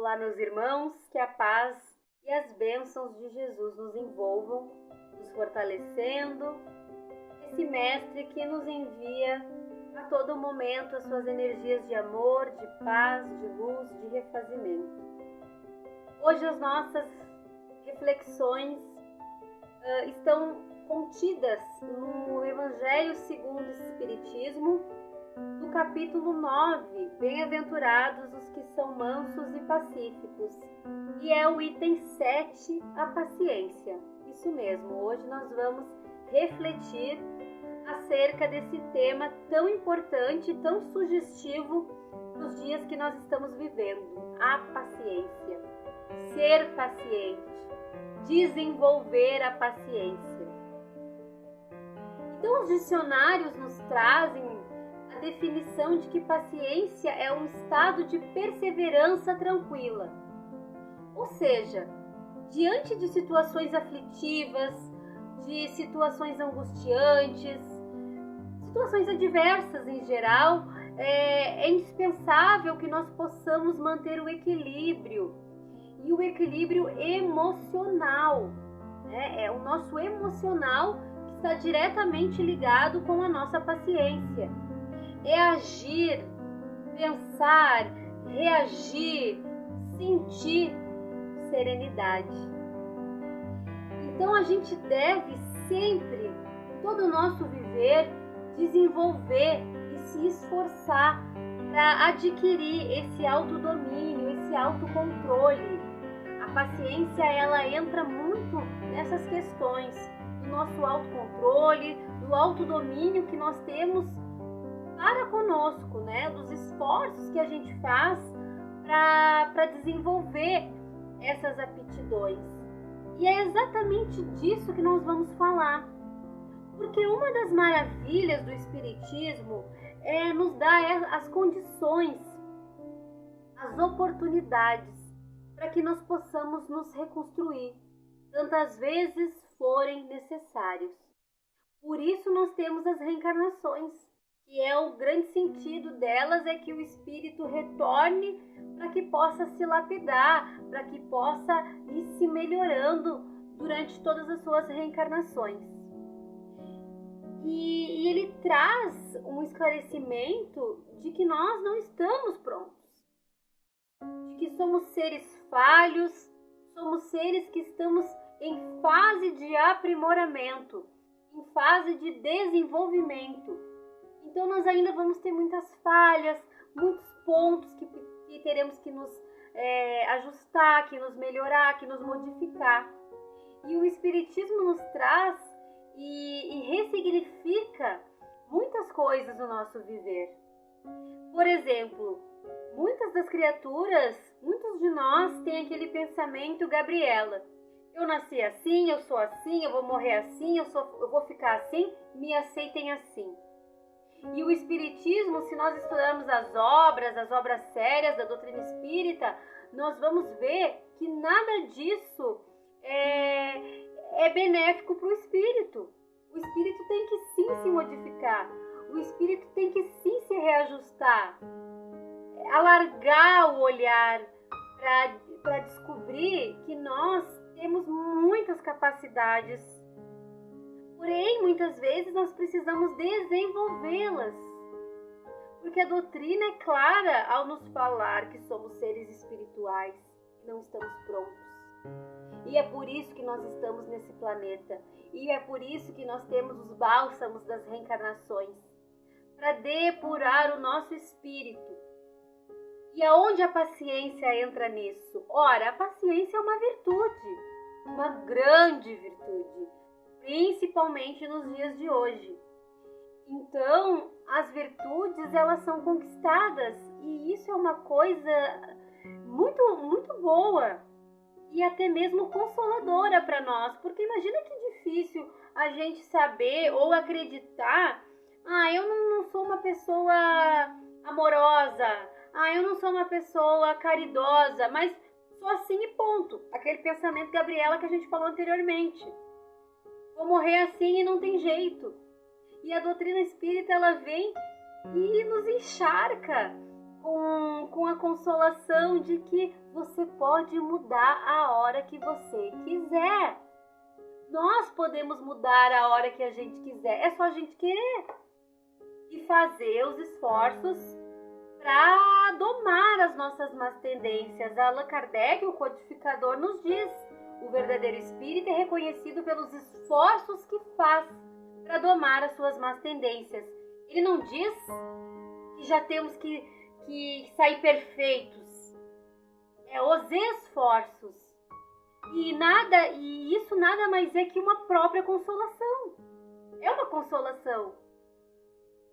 Olá, meus irmãos, que a paz e as bênçãos de Jesus nos envolvam, nos fortalecendo. Esse Mestre que nos envia a todo momento as suas energias de amor, de paz, de luz, de refazimento. Hoje as nossas reflexões estão contidas no Evangelho segundo o Espiritismo, no capítulo 9, Bem-aventurados os que são mansos e pacíficos, e é o item 7, a paciência. Isso mesmo, hoje nós vamos refletir acerca desse tema tão importante, tão sugestivo nos dias que nós estamos vivendo, a paciência. Ser paciente, desenvolver a paciência. Então os dicionários nos trazem a definição de que paciência é um estado de perseverança tranquila. Ou seja, diante de situações aflitivas, de situações angustiantes, situações adversas em geral, é indispensável que nós possamos manter o equilíbrio, e o equilíbrio emocional, né? É o nosso emocional que está diretamente ligado com a nossa paciência. É agir, pensar, reagir, sentir serenidade. Então a gente deve sempre, em todo o nosso viver, desenvolver e se esforçar para adquirir esse autodomínio, esse autocontrole. A paciência, ela entra muito nessas questões do nosso autocontrole, do autodomínio que nós temos para conosco, né? Dos esforços que a gente faz para desenvolver essas aptidões. E é exatamente disso que nós vamos falar. Porque uma das maravilhas do Espiritismo é nos dar as condições, as oportunidades para que nós possamos nos reconstruir, tantas vezes forem necessários. Por isso nós temos as reencarnações, que é o grande sentido delas, é que o espírito retorne para que possa se lapidar, para que possa ir se melhorando durante todas as suas reencarnações. E ele traz um esclarecimento de que nós não estamos prontos, de que somos seres falhos, somos seres que estamos em fase de aprimoramento, em fase de desenvolvimento. Então nós ainda vamos ter muitas falhas, muitos pontos que teremos que nos ajustar, que nos melhorar, que nos modificar. E o Espiritismo nos traz e ressignifica muitas coisas no nosso viver. Por exemplo, muitas das criaturas, muitos de nós têm aquele pensamento Gabriela. Eu nasci assim, eu sou assim, eu vou morrer assim, eu vou ficar assim, me aceitem assim. E o Espiritismo, se nós estudarmos as obras sérias da doutrina espírita, nós vamos ver que nada disso é benéfico para o espírito. O espírito tem que sim se modificar. O espírito tem que sim se reajustar. Alargar o olhar para descobrir que nós temos muitas capacidades. Porém, muitas vezes nós precisamos desenvolvê-las. Porque a doutrina é clara ao nos falar que somos seres espirituais e não estamos prontos. E é por isso que nós estamos nesse planeta. E é por isso que nós temos os bálsamos das reencarnações, para depurar o nosso espírito. E aonde a paciência entra nisso? Ora, a paciência é uma virtude, uma grande virtude, principalmente nos dias de hoje. Então, as virtudes, elas são conquistadas, e isso é uma coisa muito, muito boa. E até mesmo consoladora para nós, porque imagina que difícil a gente saber ou acreditar, eu não sou uma pessoa amorosa, eu não sou uma pessoa caridosa, mas sou assim e ponto. Aquele pensamento Gabriela que a gente falou anteriormente. Vou morrer assim e não tem jeito. E a doutrina espírita, ela vem e nos encharca com a consolação de que você pode mudar a hora que você quiser. Nós podemos mudar a hora que a gente quiser, é só a gente querer e fazer os esforços para domar as nossas más tendências. Allan Kardec, o codificador, nos diz: o verdadeiro espírita é reconhecido pelos esforços que faz para domar as suas más tendências. Ele não diz que já temos que sair perfeitos. É os esforços. E isso nada mais é que uma própria consolação. É uma consolação.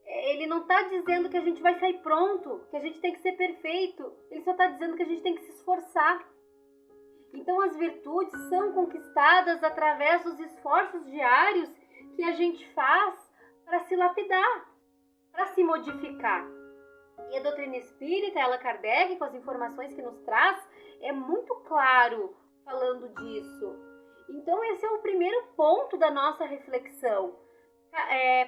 Ele não está dizendo que a gente vai sair pronto, que a gente tem que ser perfeito. Ele só está dizendo que a gente tem que se esforçar. Então as virtudes são conquistadas através dos esforços diários que a gente faz para se lapidar, para se modificar. E a doutrina espírita, Allan Kardec, com as informações que nos traz, é muito claro falando disso. Então esse é o primeiro ponto da nossa reflexão.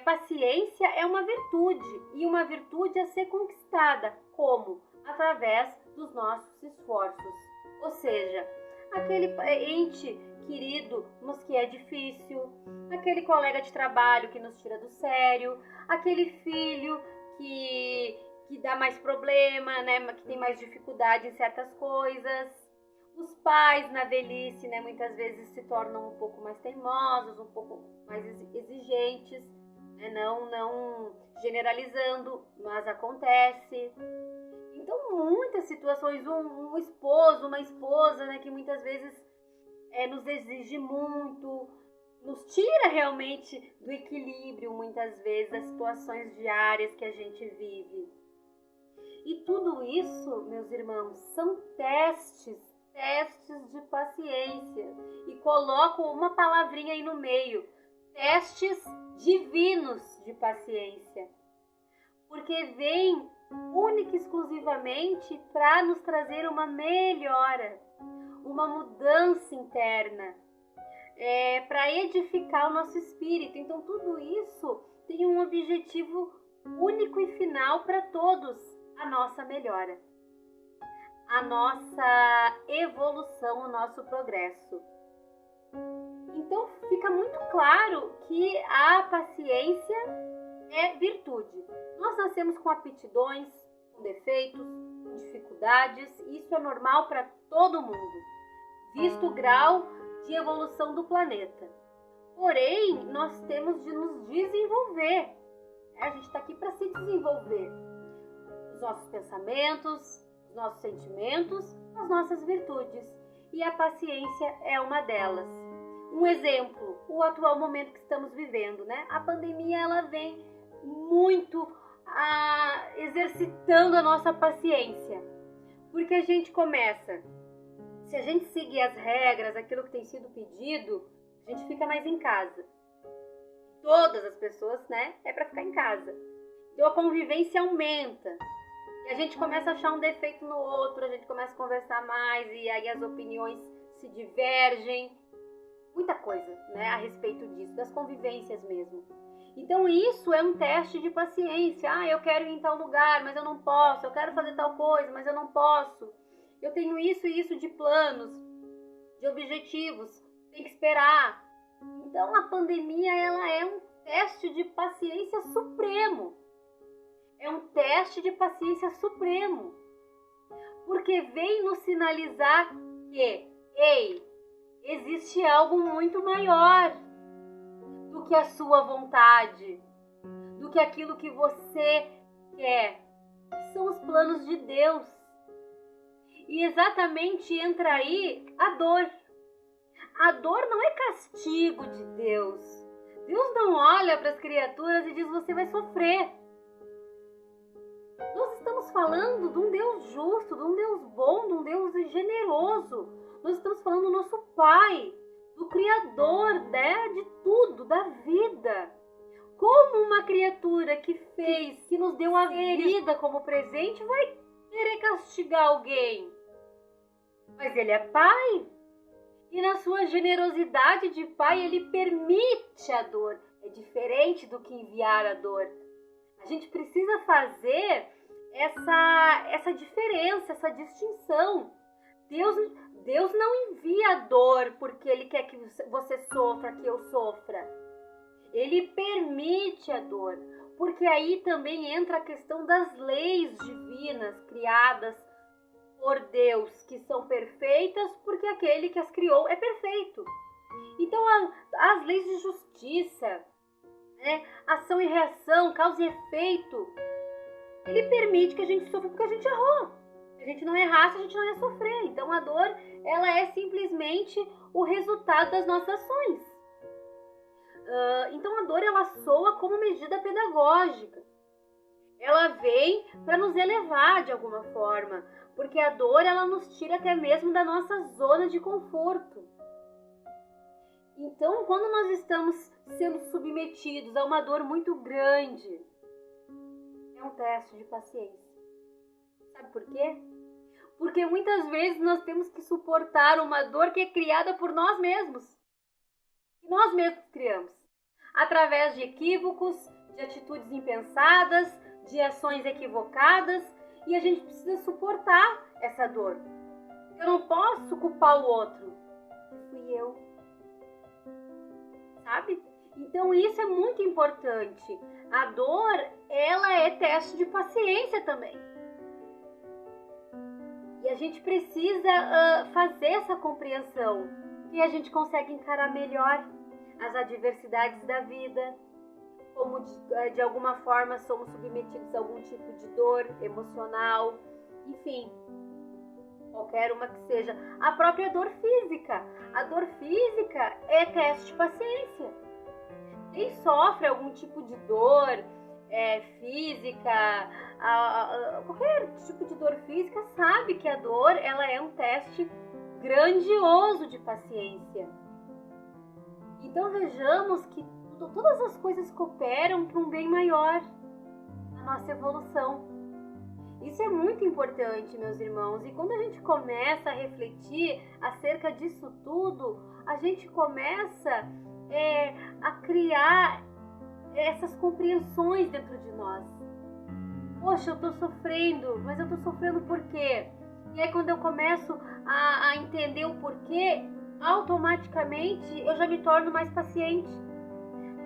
Paciência é uma virtude, e uma virtude a ser conquistada. Como? Através dos nossos esforços. Ou seja, aquele ente querido, mas que é difícil, aquele colega de trabalho que nos tira do sério, aquele filho que dá mais problema, né, que tem mais dificuldade em certas coisas. Os pais na velhice, né, muitas vezes se tornam um pouco mais teimosos, um pouco mais exigentes, né, não generalizando, mas acontece. Então, muitas situações, um esposo, uma esposa, né, que muitas vezes nos exige muito, nos tira realmente do equilíbrio, muitas vezes, das situações diárias que a gente vive. E tudo isso, meus irmãos, são testes de paciência. E coloco uma palavrinha aí no meio: testes divinos de paciência. Porque vem única e exclusivamente para nos trazer uma melhora, uma mudança interna, para edificar o nosso espírito. Então tudo isso tem um objetivo único e final para todos: a nossa melhora, a nossa evolução, o nosso progresso. Então fica muito claro que a paciência é virtude. Nós nascemos com aptidões, com defeitos, com dificuldades, e isso é normal para todo mundo, visto o grau de evolução do planeta. Porém, nós temos de nos desenvolver. A gente está aqui para se desenvolver. Os nossos pensamentos, os nossos sentimentos, as nossas virtudes. E a paciência é uma delas. Um exemplo, o atual momento que estamos vivendo, né? A pandemia, ela vem muito exercitando a nossa paciência. Porque a gente começa, se a gente seguir as regras, aquilo que tem sido pedido, a gente fica mais em casa. Todas as pessoas, né? É para ficar em casa. Então a convivência aumenta. E a gente começa a achar um defeito no outro, a gente começa a conversar mais e aí as opiniões se divergem. Muita coisa, né, a respeito disso, das convivências mesmo. Então isso é um teste de paciência. Eu quero ir em tal lugar, mas eu não posso. Eu quero fazer tal coisa, mas eu não posso. Eu tenho isso e isso de planos, de objetivos. Tem que esperar. Então a pandemia, ela é um teste de paciência supremo. É um teste de paciência supremo. Porque vem nos sinalizar que, existe algo muito maior do que a sua vontade, do que aquilo que você quer. São os planos de Deus. E exatamente entra aí a dor. A dor não é castigo de Deus. Deus não olha para as criaturas e diz: você vai sofrer. Nós estamos falando de um Deus justo, de um Deus bom, de um Deus generoso. Nós estamos falando do nosso Pai, do Criador, né, de tudo, da vida. Como uma criatura que nos deu a vida como presente vai querer castigar alguém? Mas Ele é Pai. E na sua generosidade de Pai, Ele permite a dor. É diferente do que enviar a dor. A gente precisa fazer essa diferença, essa distinção. Deus não envia dor porque Ele quer que você sofra, que eu sofra. Ele permite a dor, porque aí também entra a questão das leis divinas criadas por Deus, que são perfeitas porque aquele que as criou é perfeito. Então as leis de justiça, né, ação e reação, causa e efeito, Ele permite que a gente sofra porque a gente errou. Se a gente não errasse, a gente não ia sofrer. Então a dor, ela é simplesmente o resultado das nossas ações. Então a dor, ela soa como medida pedagógica. Ela vem para nos elevar de alguma forma, porque a dor, ela nos tira até mesmo da nossa zona de conforto. Então, quando nós estamos sendo submetidos a uma dor muito grande, é um teste de paciência. Sabe por quê? Porque muitas vezes nós temos que suportar uma dor que é criada por nós mesmos. Que nós mesmos criamos. Através de equívocos, de atitudes impensadas, de ações equivocadas. E a gente precisa suportar essa dor. Eu não posso culpar o outro. Fui eu. Sabe? Então isso é muito importante. A dor, ela é teste de paciência também. E a gente precisa fazer essa compreensão, que a gente consegue encarar melhor as adversidades da vida, como de alguma forma somos submetidos a algum tipo de dor emocional, enfim, qualquer uma que seja. A própria dor física. A dor física é teste de paciência. Quem sofre algum tipo de dor física, qualquer tipo de dor física, sabe que a dor, ela é um teste grandioso de paciência. Então vejamos que todas as coisas cooperam para um bem maior na nossa evolução. Isso é muito importante, meus irmãos. E quando a gente começa a refletir acerca disso tudo, a gente começa a criar essas compreensões dentro de nós. Poxa, eu estou sofrendo, mas eu estou sofrendo por quê? E aí quando eu começo a entender o porquê, automaticamente eu já me torno mais paciente.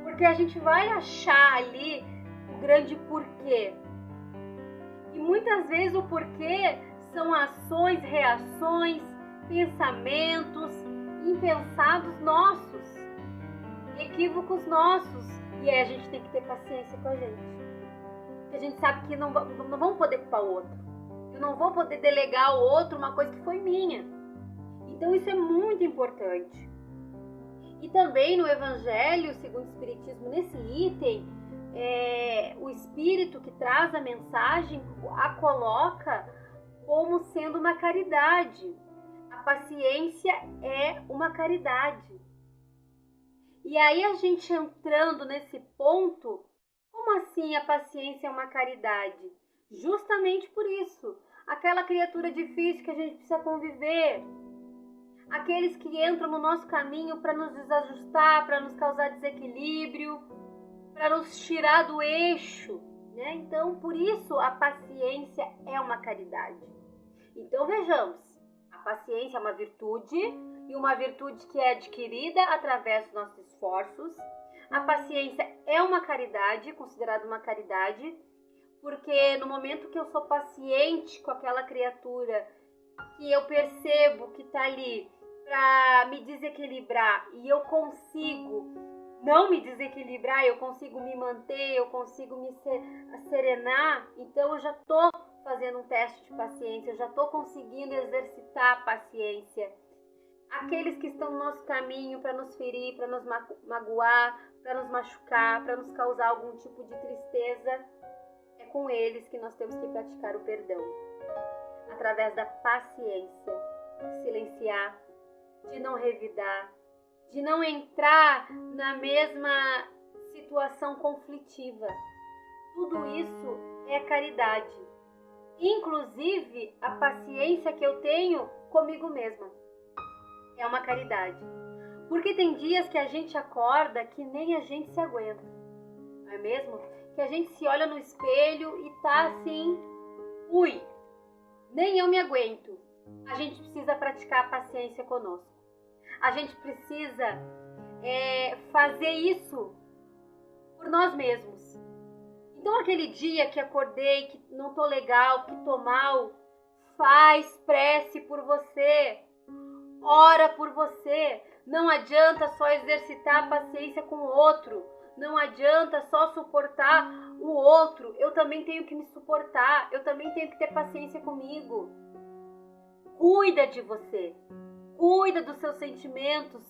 Porque a gente vai achar ali o grande porquê. E muitas vezes o porquê são ações, reações, pensamentos impensados nossos, equívocos nossos. E aí a gente tem que ter paciência com a gente. Porque a gente sabe que não vamos poder culpar o outro. Eu não vou poder delegar ao outro uma coisa que foi minha. Então isso é muito importante. E também no Evangelho, segundo o Espiritismo, nesse item, o Espírito que traz a mensagem a coloca como sendo uma caridade. A paciência é uma caridade. E aí a gente entrando nesse ponto, como assim a paciência é uma caridade? Justamente por isso. Aquela criatura difícil que a gente precisa conviver, aqueles que entram no nosso caminho para nos desajustar, para nos causar desequilíbrio, para nos tirar do eixo, né? Então, por isso, a paciência é uma caridade. Então, vejamos, a paciência é uma virtude, e uma virtude que é adquirida através dos nossos esforços. A paciência é uma caridade, considerada uma caridade, porque no momento que eu sou paciente com aquela criatura que eu percebo que está ali para me desequilibrar e eu consigo não me desequilibrar, eu consigo me manter, eu consigo me serenar, então eu já estou fazendo um teste de paciência, eu já estou conseguindo exercitar a paciência. Aqueles que estão no nosso caminho para nos ferir, para nos magoar, para nos machucar, para nos causar algum tipo de tristeza, é com eles que nós temos que praticar o perdão. Através da paciência, de silenciar, de não revidar, de não entrar na mesma situação conflitiva. Tudo isso é caridade. Inclusive, a paciência que eu tenho comigo mesma é uma caridade. Porque tem dias que a gente acorda que nem a gente se aguenta, não é mesmo? Que a gente se olha no espelho e tá assim, Ui, nem eu me aguento. A gente precisa praticar a paciência conosco. A gente precisa fazer isso por nós mesmos. Então, aquele dia que acordei, que não tô legal, que tô mal, faz prece por você. Ora por você. Não adianta só exercitar a paciência com o outro. Não adianta só suportar o outro. Eu também tenho que me suportar. Eu também tenho que ter paciência comigo. Cuida de você. Cuida dos seus sentimentos.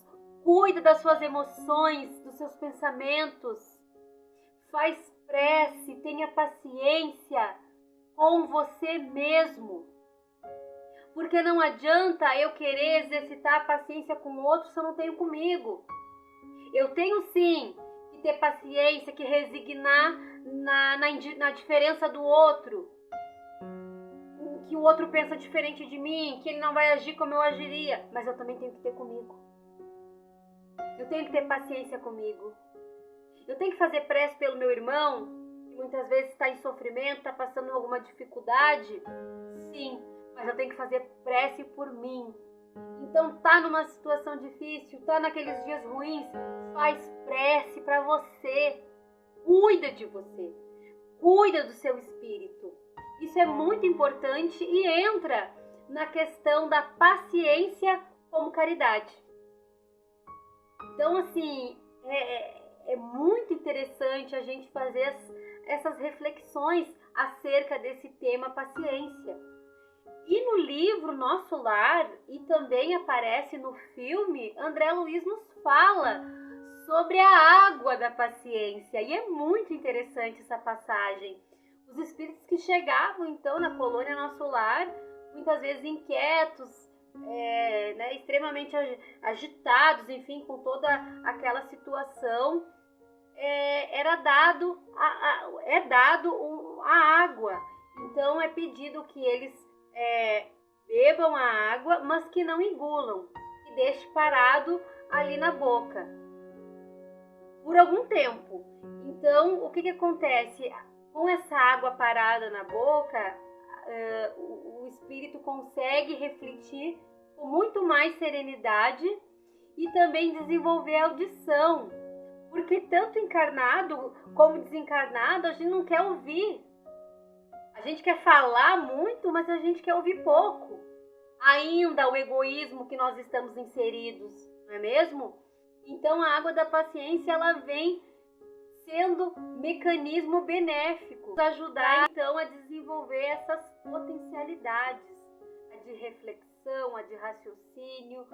Cuida das suas emoções, dos seus pensamentos. Faz prece. Tenha paciência com você mesmo. Porque não adianta eu querer exercitar a paciência com o outro se eu não tenho comigo. Eu tenho sim que ter paciência, que resignar na diferença do outro. Que o outro pensa diferente de mim, que ele não vai agir como eu agiria. Mas eu também tenho que ter comigo. Eu tenho que ter paciência comigo. Eu tenho que fazer prece pelo meu irmão, que muitas vezes está em sofrimento, está passando alguma dificuldade. Sim. Mas eu tenho que fazer prece por mim. Então, tá numa situação difícil, tá naqueles dias ruins, faz prece para você. Cuida de você. Cuida do seu espírito. Isso é muito importante e entra na questão da paciência como caridade. Então, assim, é muito interessante a gente fazer essas reflexões acerca desse tema paciência. E no livro Nosso Lar, e também aparece no filme, André Luiz nos fala sobre a água da paciência. E é muito interessante essa passagem. Os espíritos que chegavam, então, na colônia Nosso Lar, muitas vezes inquietos, extremamente agitados, enfim, com toda aquela situação, é dado a água. Então, é pedido que eles bebam a água, mas que não engulam, que deixe parado ali na boca por algum tempo. Então, o que acontece? Com essa água parada na boca, o espírito consegue refletir com muito mais serenidade e também desenvolver a audição, porque tanto encarnado como desencarnado a gente não quer ouvir. A gente quer falar muito, mas a gente quer ouvir pouco. Ainda o egoísmo que nós estamos inseridos, não é mesmo? Então a água da paciência, ela vem sendo mecanismo benéfico, nos ajudar então a desenvolver essas potencialidades, a de reflexão, a de raciocínio,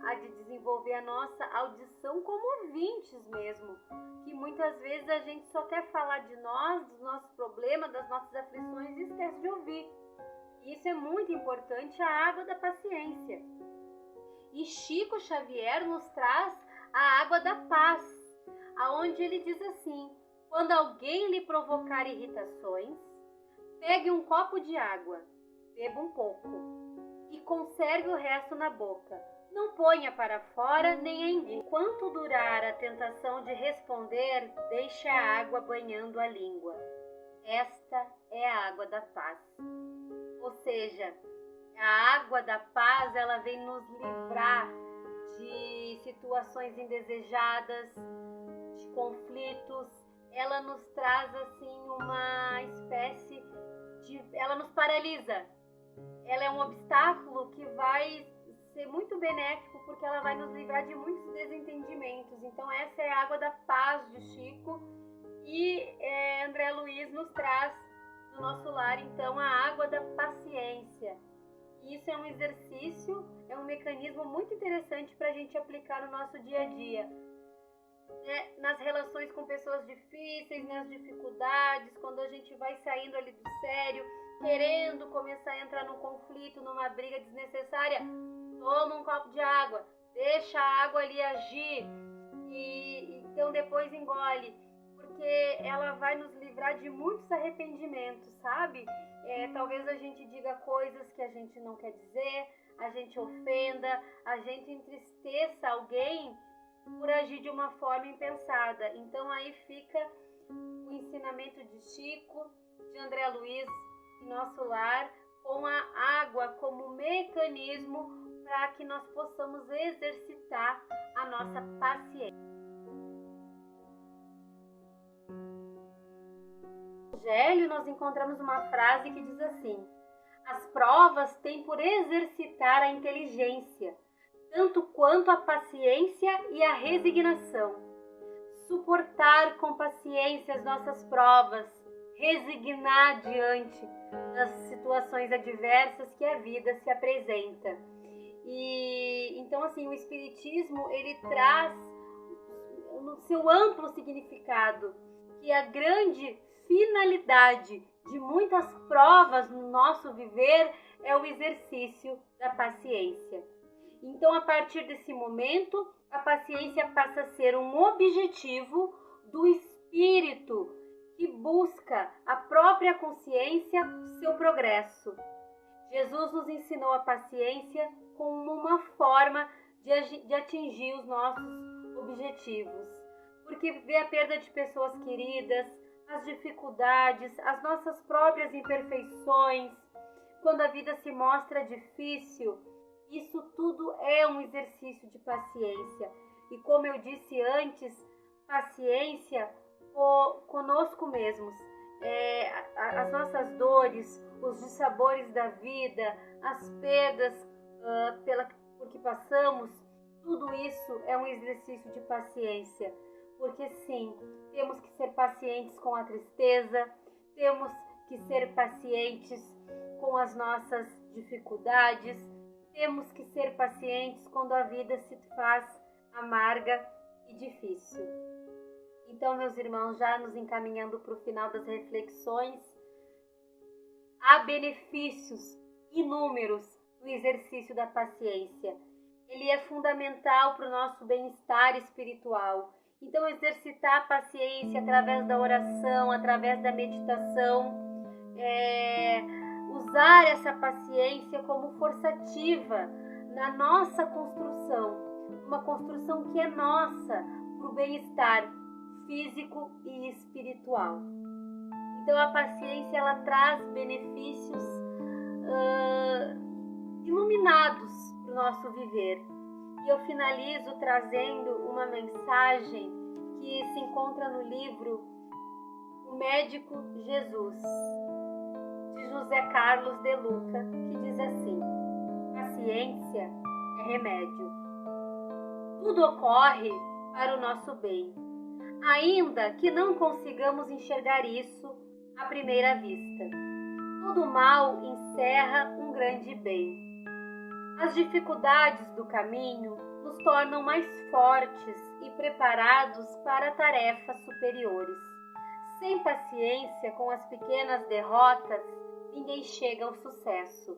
a de desenvolver a nossa audição como ouvintes mesmo, que muitas vezes a gente só quer falar de nós, dos nossos problemas, das nossas aflições e esquece de ouvir. E isso é muito importante, a água da paciência. E Chico Xavier nos traz a água da paz, aonde ele diz assim: quando alguém lhe provocar irritações, pegue um copo de água, beba um pouco e conserve o resto na boca. Não ponha para fora nem a engula. Enquanto durar a tentação de responder, deixe a água banhando a língua. Esta é a água da paz. Ou seja, a água da paz, ela vem nos livrar de situações indesejadas, de conflitos. Ela nos traz assim uma espécie de... ela nos paralisa. Ela é um obstáculo que vai ser muito benéfico, porque ela vai nos livrar de muitos desentendimentos. Então essa é a água da paz de Chico, e André Luiz nos traz no Nosso Lar então a água da paciência. E isso é um exercício, é um mecanismo muito interessante para a gente aplicar no nosso dia a dia, nas relações com pessoas difíceis, nas dificuldades, quando a gente vai saindo ali do sério, querendo começar a entrar num conflito, numa briga desnecessária. Toma um copo de água, deixa a água ali agir e então depois engole, porque ela vai nos livrar de muitos arrependimentos, sabe? Talvez a gente diga coisas que a gente não quer dizer, a gente ofenda, a gente entristeça alguém por agir de uma forma impensada. Então aí fica o ensinamento de Chico, de André Luiz, em nosso lar com a água como mecanismo para que nós possamos exercitar a nossa paciência. No Evangelho nós encontramos uma frase que diz assim: as provas têm por exercitar a inteligência, tanto quanto a paciência e a resignação. Suportar com paciência as nossas provas, resignar diante das situações adversas que a vida se apresenta. E então assim, o Espiritismo ele traz no seu amplo significado que a grande finalidade de muitas provas no nosso viver é o exercício da paciência. Então, a partir desse momento, a paciência passa a ser um objetivo do espírito que busca a própria consciência, seu progresso. Jesus nos ensinou a paciência como uma forma de atingir os nossos objetivos, porque ver a perda de pessoas queridas, as dificuldades, as nossas próprias imperfeições, quando a vida se mostra difícil, isso tudo é um exercício de paciência. E como eu disse antes, paciência conosco mesmos. As nossas dores, os dissabores da vida, as perdas por que passamos, tudo isso é um exercício de paciência. Porque sim, temos que ser pacientes com a tristeza, temos que ser pacientes com as nossas dificuldades, temos que ser pacientes quando a vida se faz amarga e difícil. Então, meus irmãos, já nos encaminhando para o final das reflexões, há benefícios inúmeros no exercício da paciência. Ele é fundamental para o nosso bem-estar espiritual. Então, exercitar a paciência através da oração, através da meditação, usar essa paciência como força ativa na nossa construção, uma construção que é nossa para o bem-estar físico e espiritual. Então, a paciência ela traz benefícios iluminados para o nosso viver. E eu finalizo trazendo uma mensagem que se encontra no livro O Médico Jesus, de José Carlos de Luca, que diz assim: paciência é remédio. Tudo ocorre para o nosso bem, ainda que não consigamos enxergar isso à primeira vista. Todo mal encerra um grande bem. As dificuldades do caminho nos tornam mais fortes e preparados para tarefas superiores. Sem paciência com as pequenas derrotas, ninguém chega ao sucesso.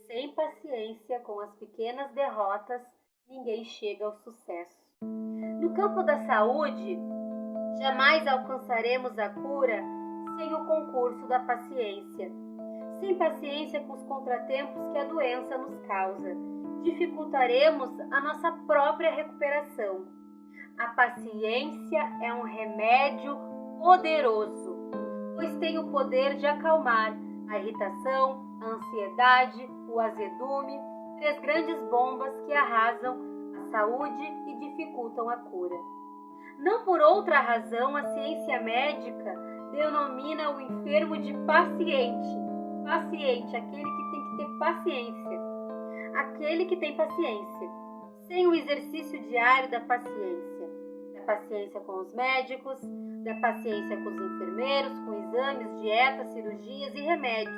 Sem paciência com as pequenas derrotas, ninguém chega ao sucesso. No campo da saúde, jamais alcançaremos a cura sem o concurso da paciência. Sem paciência com os contratempos que a doença nos causa, dificultaremos a nossa própria recuperação. A paciência é um remédio poderoso, pois tem o poder de acalmar a irritação, a ansiedade, o azedume, 3 grandes bombas que arrasam a saúde e dificultam a cura. Não por outra razão, a ciência médica denomina o enfermo de paciente. Paciente, aquele que tem que ter paciência. Aquele que tem paciência. Sem o exercício diário da paciência com os médicos, da paciência com os enfermeiros, com exames, dietas, cirurgias e remédios,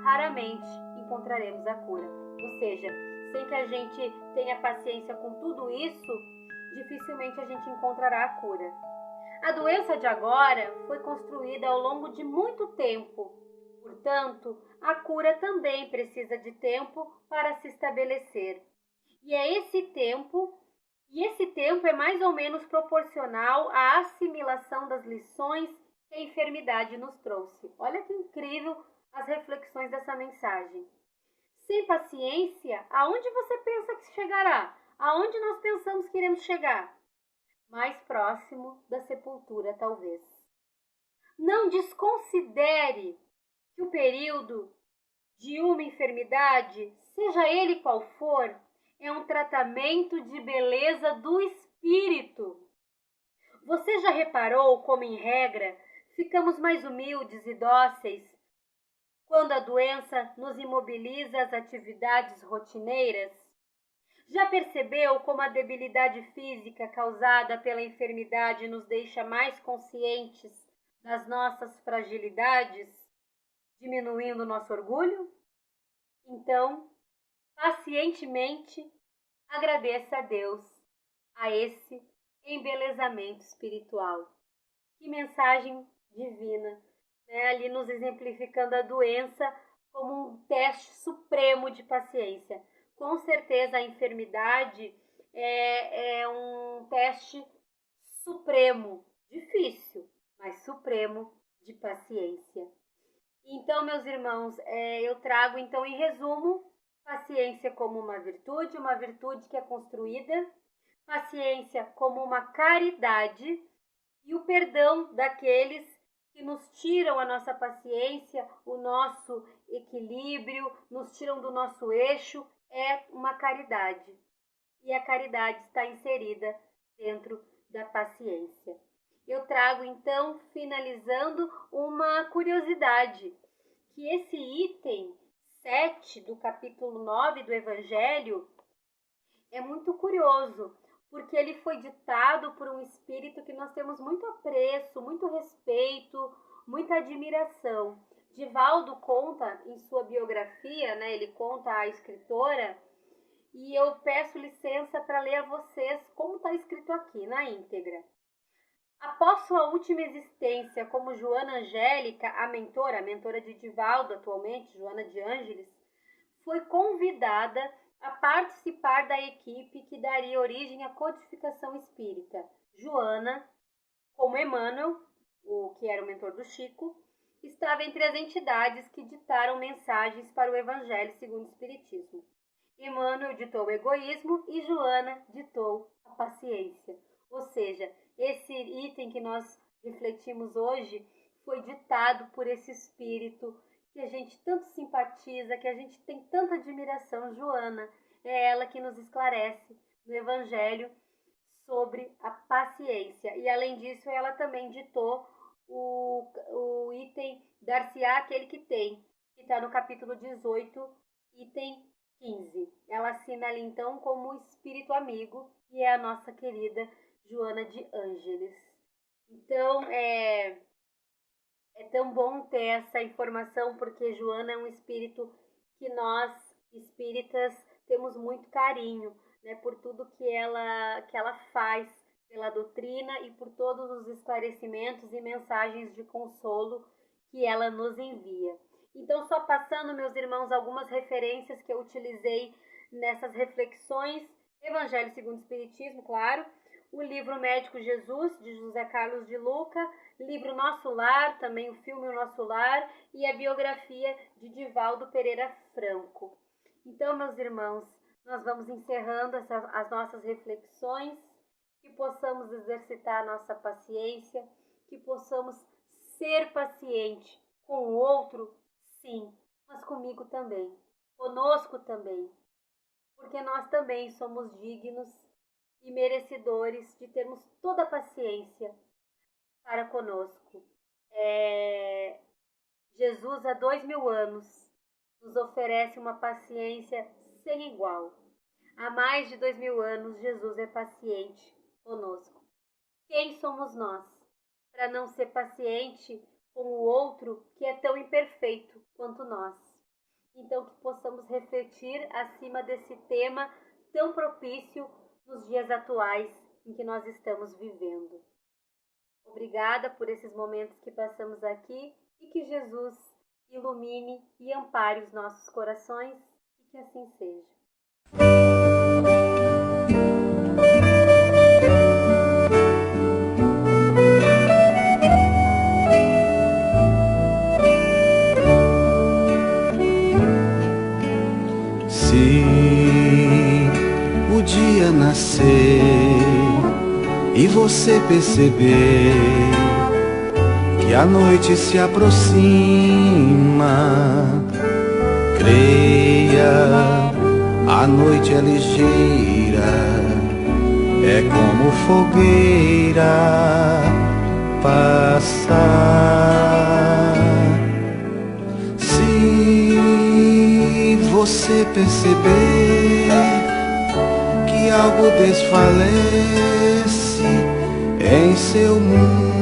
raramente encontraremos a cura. Ou seja, sem que a gente tenha paciência com tudo isso, dificilmente a gente encontrará a cura. A doença de agora foi construída ao longo de muito tempo. Portanto, a cura também precisa de tempo para se estabelecer. E esse tempo é mais ou menos proporcional à assimilação das lições que a enfermidade nos trouxe. Olha que incrível as reflexões dessa mensagem. Sem paciência, aonde você pensa que chegará? Aonde nós pensamos que iremos chegar? Mais próximo da sepultura, talvez. Não desconsidere que o período de uma enfermidade, seja ele qual for, é um tratamento de beleza do espírito. Você já reparou como, em regra, ficamos mais humildes e dóceis quando a doença nos imobiliza as atividades rotineiras? Já percebeu como a debilidade física causada pela enfermidade nos deixa mais conscientes das nossas fragilidades, diminuindo nosso orgulho? Então, pacientemente, agradeça a Deus a esse embelezamento espiritual. Que mensagem divina, né? Ali nos exemplificando a doença como um teste supremo de paciência. Com certeza a enfermidade é um teste supremo, difícil, mas supremo de paciência. Então, meus irmãos, eu trago então em resumo paciência como uma virtude que é construída, paciência como uma caridade e o perdão daqueles que nos tiram a nossa paciência, o nosso equilíbrio, nos tiram do nosso eixo, é uma caridade. E a caridade está inserida dentro da paciência. Eu trago então, finalizando, uma curiosidade, que esse item 7 do capítulo 9 do Evangelho é muito curioso, porque ele foi ditado por um espírito que nós temos muito apreço, muito respeito, muita admiração. Divaldo conta em sua biografia, né, ele conta a escritora, e eu peço licença para ler a vocês como está escrito aqui, na íntegra. Após sua última existência como Joana Angélica, a mentora de Divaldo atualmente, Joana de Ângeles, foi convidada a participar da equipe que daria origem à codificação espírita. Joana, como Emmanuel, o que era o mentor do Chico, estava entre as entidades que ditaram mensagens para o Evangelho segundo o Espiritismo. Emmanuel ditou o egoísmo e Joana ditou a paciência. Ou seja, esse item que nós refletimos hoje foi ditado por esse espírito que a gente tanto simpatiza, que a gente tem tanta admiração. Joana é ela que nos esclarece no Evangelho sobre a paciência. E além disso, ela também ditou o item dar-se-á aquele que tem, que está no capítulo 18, item 15. Ela assina ali então como espírito amigo e é a nossa querida Joana de Ângeles. Então, é tão bom ter essa informação, porque Joana é um espírito que nós, espíritas, temos muito carinho, né, por tudo que ela faz pela doutrina e por todos os esclarecimentos e mensagens de consolo que ela nos envia. Então, só passando, meus irmãos, algumas referências que eu utilizei nessas reflexões: Evangelho segundo o Espiritismo, claro, o livro Médico Jesus, de José Carlos de Luca, livro Nosso Lar, também o filme O Nosso Lar, e a biografia de Divaldo Pereira Franco. Então, meus irmãos, nós vamos encerrando as nossas reflexões, que possamos exercitar a nossa paciência, que possamos ser paciente com o outro, sim, mas comigo também, conosco também, porque nós também somos dignos e merecedores de termos toda a paciência para conosco. Jesus, há 2000 anos, nos oferece uma paciência sem igual. Há mais de 2000 anos, Jesus é paciente conosco. Quem somos nós para não ser paciente com o outro que é tão imperfeito quanto nós? Então, que possamos refletir acima desse tema tão propício nos dias atuais em que nós estamos vivendo. Obrigada por esses momentos que passamos aqui e que Jesus ilumine e ampare os nossos corações e que assim seja. Se o dia nascer e você perceber que que a noite se aproxima. Creia, a noite é ligeira, é como fogueira passar. Se você perceber que algo desfalece em seu mundo,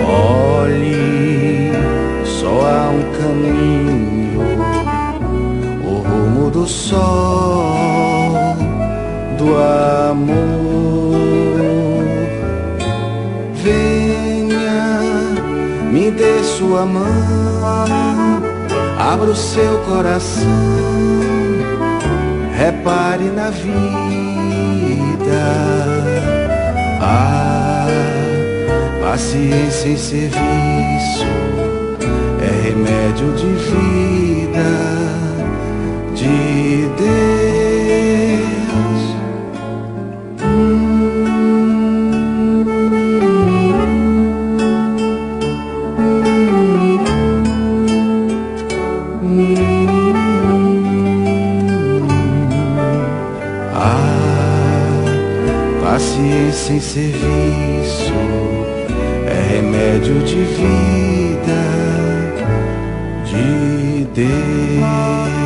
olhe, só há um caminho, o rumo do sol, do amor. Venha, me dê sua mão, abra o seu coração, repare na vida. Paciência em serviço é remédio de vida de Deus. Paciência em serviço é remédio de vida de Deus.